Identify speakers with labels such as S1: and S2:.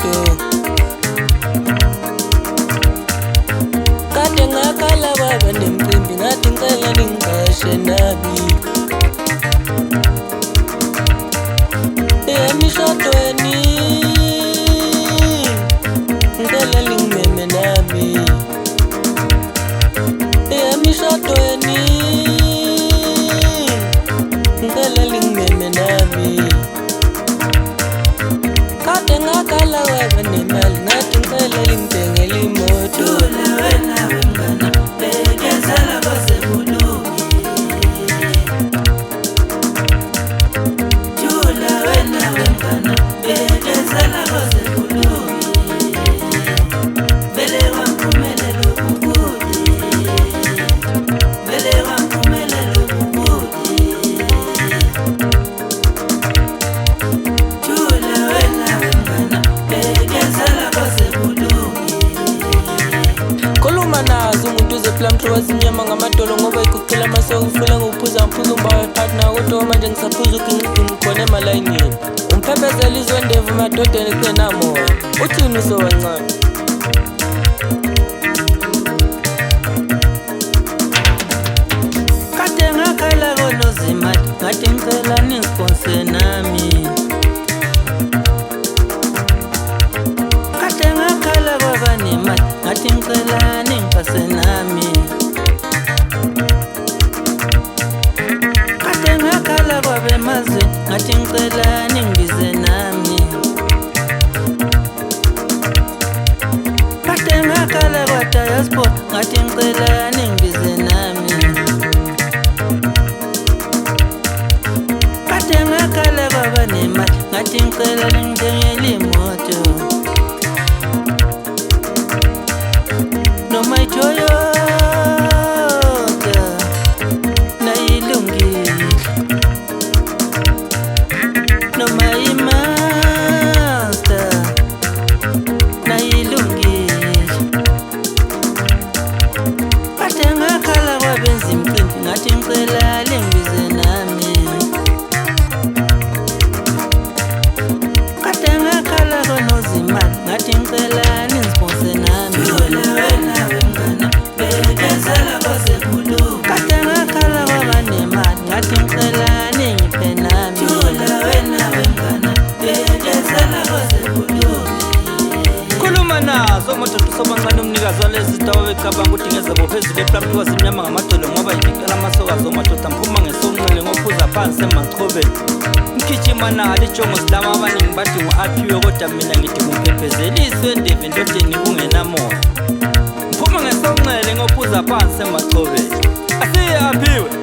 S1: imoto. Kade ngakhala baba nemcimbi ngathi ngicela ningqashe nami. Emishadweni ngicela ningimeme nami. Emishadweni ngicela ningimeme nami. Kade ngakhala baba nemali ngathi ngicela ningithengele imoto. Mthuwasinyama ngamadolo ngoba ikucela mase ufule nguphuza mphuza umbawe partner kodwa manje ngisaphuza ukingidinga khona emalayinini. Umphephezela izwendevu emadodeni kungenamoya. Uthini usowancane? Kade ngakhala konozimali ngathi ngicela ningisponse nami. Kade ngakhala kwabanemali ngathi ngicela ningipase nami. Kade ngakhala kwabemazweni ngathi ngicela ningibize nami. Kade ngakhala kwa-diaspora ngathi ngicela ningibize nami. Kade ngakhala kwabanemali ngathi ngicela ningithengele imoto. Noma iToyota nayilungile, noma iMazda nayilungile. Kade ngakhala kwabenza imicimbi ngathi ngicela lingibize nami. Kade ngakhala konozimali ngathi ngicela ningisponse nami. Kade ngakhala kwabanemali ngathi ngicela ningiphe nami. Khuluma nazo madoda usobancane umnikazi walezi zitawa becabanga ukuthi ngezebo phezulu eplamini kwasimnyama ngamadolo ngoba yikicela amasokazi omadoda mphuma ngesonqele ngophuza phansi emachobeni. Mkhijima nalo ijongo silama abaningi bathi ngu-aphiwe kodwa mina ngithi ngumphephezeli iswendevu endodeni kungenamoya. Mphuma ngesonqele ngophuza phansi emachobeni. Asiye aphiwe.